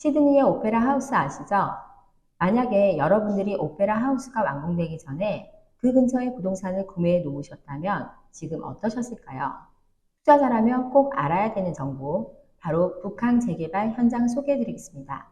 시드니의 오페라 하우스 아시죠? 만약에 여러분들이 오페라 하우스가 완공되기 전에 그 근처의 부동산을 구매해 놓으셨다면 지금 어떠셨을까요? 투자자라면 꼭 알아야 되는 정보, 바로 북항 재개발 현장 소개해 드리겠습니다.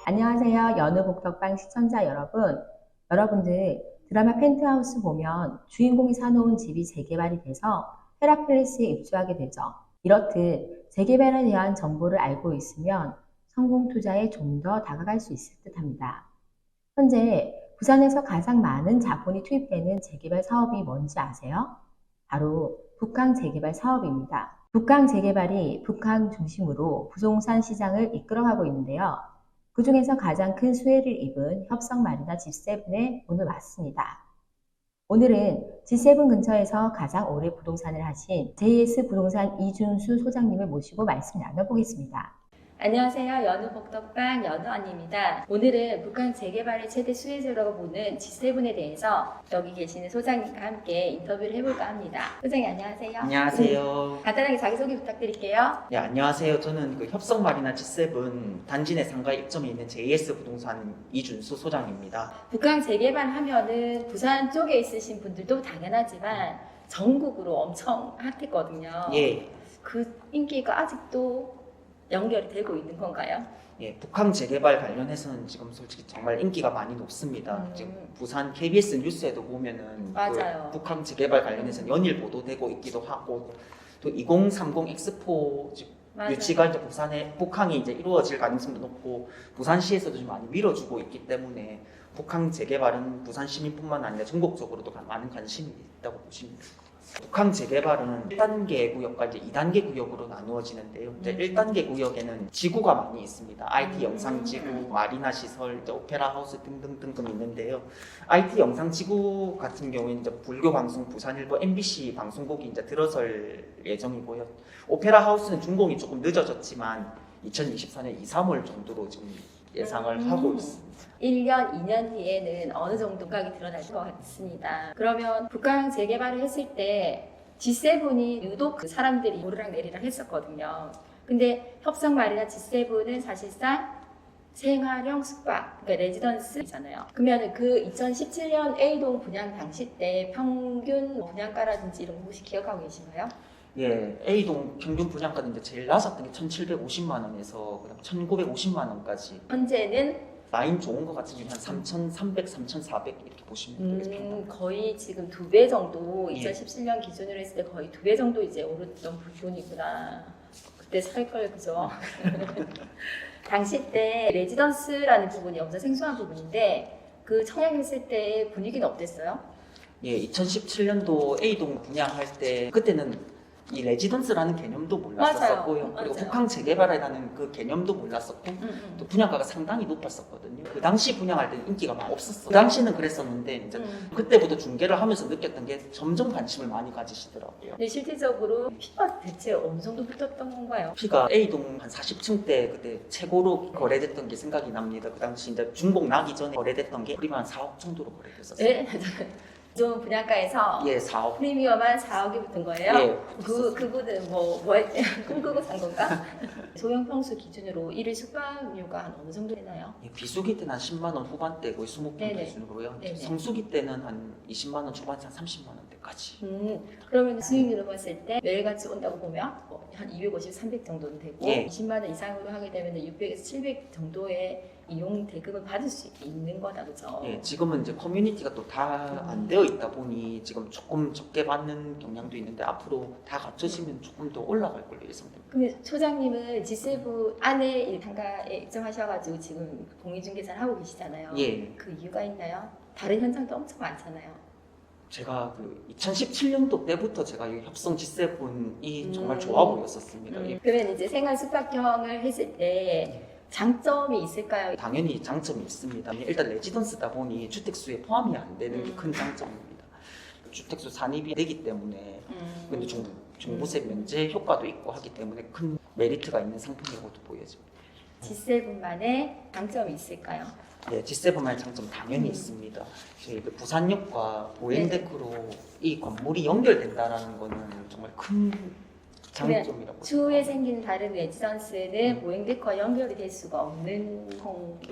안녕하세요. 연우복덕방 시청자 여러분. 여러분들 드라마 펜트하우스 보면 주인공이 사놓은 집이 재개발이 돼서 헤라클레스에 입주하게 되죠. 이렇듯 재개발에 대한 정보를 알고 있으면 성공 투자에 좀 더 다가갈 수 있을 듯 합니다. 현재 부산에서 가장 많은 자본이 투입되는 재개발 사업이 뭔지 아세요? 바로 북항 재개발 사업입니다. 북항 재개발이 북항 중심으로 부동산 시장을 이끌어가고 있는데요. 그 중에서 가장 큰 수혜를 입은 협성마리나 G7에 오늘 왔습니다. 오늘은 G7 근처에서 가장 오래 부동산을 하신 JS 부동산 이준수 소장님을 모시고 말씀 나눠보겠습니다. 안녕하세요. 연우복덕방 연우언니입니다. 오늘은 북한 재개발의 최대 수혜자라고 보는 G7에 대해서 여기 계시는 소장님과 함께 인터뷰를 해볼까 합니다. 소장님 안녕하세요. 안녕하세요. 간단하게 자기소개 부탁드릴게요. 네, 안녕하세요. 저는 그 협성마리나 G7 단지 내 상가 입점에 있는 JS 부동산 이준수 소장입니다. 북한 재개발 하면은 부산 쪽에 있으신 분들도 당연하지만 전국으로 엄청 핫했거든요. 예, 그 인기가 아직도 연결이 되고 있는 건가요? 예, 북한 재개발 관련해서는 지금 솔직히 정말 인기가 많이 높습니다. 지금 부산 KBS 뉴스에도 보면은 맞아요. 그 북한 재개발 관련해서는 연일 보도되고 있기도 하고 또 2030 엑스포 맞아요. 유치가 이제 부산에 북항이 이제 이루어질 가능성도 높고 부산시에서도 좀 많이 밀어주고 있기 때문에 북한 재개발은 부산 시민뿐만 아니라 전국적으로도 많은 관심이 있다고 보시면 됩니다. 북한 재개발은 1단계 구역과 이제 2단계 구역으로 나누어지는데요. 이제 1단계 구역에는 지구가 많이 있습니다. IT 영상지구, 마리나 시설, 이제 오페라 하우스 등등등등 있는데요. IT 영상지구 같은 경우에는 이제 불교 방송 부산일보 MBC 방송국이 이제 들어설 예정이고요. 오페라 하우스는 준공이 조금 늦어졌지만 2024년 2, 3월 정도로 지금 예상을 하고 있습니다. 1년, 2년 뒤에는 어느 정도 감각이 드러날 것 같습니다. 그러면 북한 재개발을 했을 때 G7이 유독 그 사람들이 오르락 내리락 했었거든요. 근데 협성마리나 G7은 사실상 생활형 숙박, 그러니까 레지던스잖아요. 그러면 그 2017년 A동 분양 당시 때 평균 분양가라든지 이런 거 혹시 기억하고 계신가요? 예, A동 평균 분양가는 이제 제일 낮았던 게 1,750만 원에서 그다음 1,950만 원까지. 현재는 라인 좋은 거 같은 경우는 한 3,300, 3,400 이렇게 보시면 되겠습니다. 거의 지금 2배 정도, 예. 2017년 기준으로 했을 때 거의 2배 정도 이제 오르던 부분이구나. 그때 살 걸, 그죠? 당시 때 레지던스라는 부분이 엄청 생소한 부분인데 그 청약했을 때 분위기는 어땠어요? 예, 2017년도 A동 분양할 때 그때는 이 레지던스라는 개념도 몰랐었고요. 맞아요. 그리고 맞아요. 북한 재개발이라는 그 개념도 몰랐었고 또 분양가가 상당히 높았었거든요. 그 당시 분양할 때는 인기가 막 없었어요. 그 당시는 그랬었는데 이제 그때부터 중개를 하면서 느꼈던 게 점점 관심을 많이 가지시더라고요. 근데 실질적으로 피가 대체 어느 정도 붙었던 건가요? 피가 A동 한 40층대 그때 최고로 거래됐던 게 생각이 납니다. 그 당시 이제 준공 나기 전에 거래됐던 게 프리미엄 4억 정도로 거래됐었어요. 네? 좀 분양가에서 예, 4억. 프리미엄한 4억이 붙은 거예요? 예, 그분은 뭐 했대? 꿈꾸고 산 건가? 소형 평수 기준으로 일일 숙박료가 한 어느 정도 되나요? 예, 비수기 때는 한 10만 원 후반대 거의 20평 네네. 기준으로요. 네네. 성수기 때는 한 20만 원 초반에서 한 30만 원대까지. 그러면 수익률을 봤을 때 매일같이 온다고 보면 한 250, 300 정도는 되고 예. 20만 원 이상으로 하게 되면 600에서 700 정도의 이용 대금을 받을 수 있는 거다, 그죠? 예, 지금은 이제 커뮤니티가 또 다 안 되어 있다 보니 지금 조금 적게 받는 경향도 있는데 앞으로 다 갖춰지면 조금 더 올라갈 걸로 예상됩니다. 그럼 소장님은 G7 안에 이 상가에 입점하셔가지고 지금 공인중개사를 하고 계시잖아요. 예, 그 이유가 있나요? 다른 현장도 엄청 많잖아요. 제가 그 2017년도 때부터 제가 이 협성 G7이 정말 좋아 보였었습니다. 예, 그러면 이제 생활 숙박형을 했을 때 장점이 있을까요? 당연히 장점이 있습니다. 일단 레지던스다 보니 주택수에 포함이 안 되는 게 큰 장점입니다. 주택수 산입이 되기 때문에 근데 종부세 면제 효과도 있고 하기 때문에 큰 메리트가 있는 상품이라고도 보여집니다. G7만의 장점이 있을까요? 네, G7만의 장점 당연히 있습니다. 저희 그 부산역과 보행데크로 이 건물이 연결된다라는 거는 정말 큰 장점이라고 추후에 생각합니다. 생기는 다른 레지던스에는 보행데크와 연결이 될 수가 없는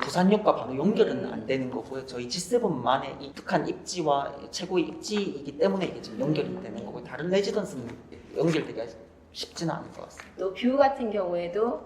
부산역과 바로 연결은 안 되는 거고요. 저희 G7만의 이 특한 입지와 최고의 입지이기 때문에 이게 지금 연결이 되는 거고, 다른 레지던스는 연결되기가 쉽지는 않을 것 같습니다. 또 뷰 같은 경우에도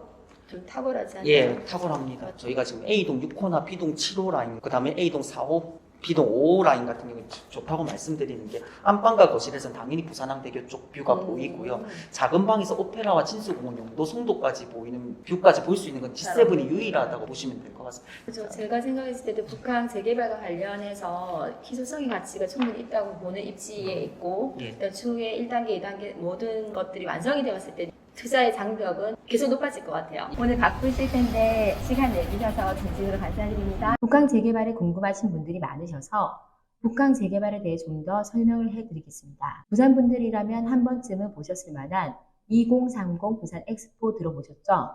좀 탁월하지 않나요? 예, 탁월합니다. 저희가 지금 A동 6호나 B동 7호 라인, 그 다음에 A동 4호, B동 5호 라인 같은 경우는 좋다고 말씀드리는 게, 안방과 거실에서는 당연히 부산항대교 쪽 뷰가 보이고요. 작은 방에서 오페라와 진수공원, 영도송도까지 보이는 뷰까지 볼 수 있는 건 G7이 유일하다고 보시면 될 것 같습니다. 그렇죠. 제가 생각했을 때도 북한 재개발과 관련해서 희소성의 가치가 충분히 있다고 보는 입지에 있고, 예. 또 추후에 1단계, 2단계 모든 것들이 완성이 되었을 때 투자의 장벽은 계속 높아질 것 같아요. 오늘 바쁘실 텐데 시간 내주셔서 진심으로 감사드립니다. 북강 재개발에 궁금하신 분들이 많으셔서 북강 재개발에 대해 좀 더 설명을 해드리겠습니다. 부산 분들이라면 한 번쯤은 보셨을 만한 2030 부산 엑스포 들어보셨죠?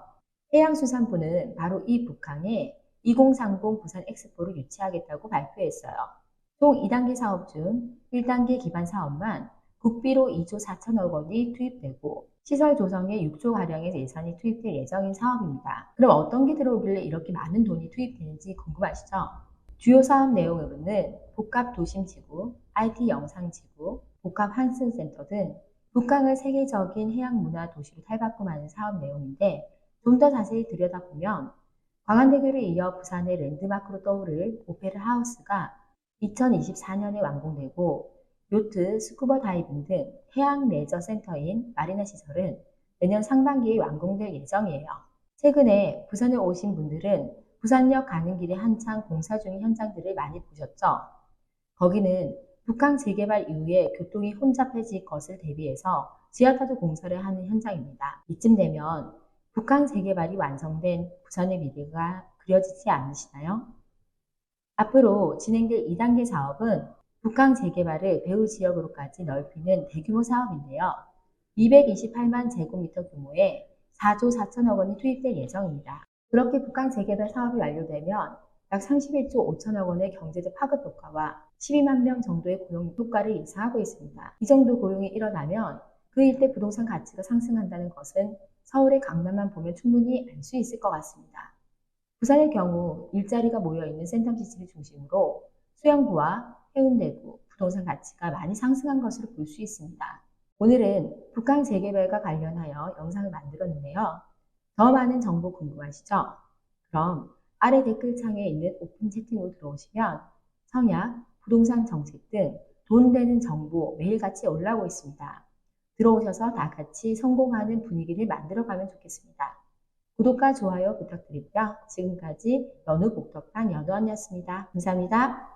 해양수산부는 바로 이 북항에 2030 부산 엑스포를 유치하겠다고 발표했어요. 총 2단계 사업 중 1단계 기반 사업만 국비로 2조 4천억 원이 투입되고 시설 조성에 6조가량의 예산이 투입될 예정인 사업입니다. 그럼 어떤 게 들어오길래 이렇게 많은 돈이 투입되는지 궁금하시죠? 주요 사업 내용으로는 복합 도심지구, IT 영상지구, 복합 환승센터 등 북한을 세계적인 해양문화 도시로 탈바꿈하는 사업 내용인데, 좀 더 자세히 들여다보면 광안대교를 이어 부산의 랜드마크로 떠오를 오페라 하우스가 2024년에 완공되고, 요트, 스쿠버 다이빙 등 해양 레저 센터인 마리나 시설은 내년 상반기에 완공될 예정이에요. 최근에 부산에 오신 분들은 부산역 가는 길에 한창 공사 중인 현장들을 많이 보셨죠? 거기는 북한 재개발 이후에 교통이 혼잡해질 것을 대비해서 지하타도 공사를 하는 현장입니다. 이쯤 되면 북한 재개발이 완성된 부산의 미래가 그려지지 않으시나요? 앞으로 진행될 2단계 사업은 북한 재개발을 배후 지역으로까지 넓히는 대규모 사업인데요. 228만 제곱미터 규모의 4조 4천억 원이 투입될 예정입니다. 그렇게 북한 재개발 사업이 완료되면 약 31조 5천억 원의 경제적 파급 효과와 12만 명 정도의 고용 효과를 예상하고 있습니다. 이 정도 고용이 일어나면 그 일대 부동산 가치가 상승한다는 것은 서울의 강남만 보면 충분히 알 수 있을 것 같습니다. 부산의 경우 일자리가 모여있는 센텀시티를 중심으로 수영구와 해운대구, 부동산 가치가 많이 상승한 것으로 볼 수 있습니다. 오늘은 북한 재개발과 관련하여 영상을 만들었는데요. 더 많은 정보 궁금하시죠? 그럼 아래 댓글창에 있는 오픈 채팅으로 들어오시면 청약, 부동산 정책 등 돈 되는 정보 매일같이 올라오고 있습니다. 들어오셔서 다 같이 성공하는 분위기를 만들어가면 좋겠습니다. 구독과 좋아요 부탁드리고요. 지금까지 연우복덕방 연우언니였습니다. 감사합니다.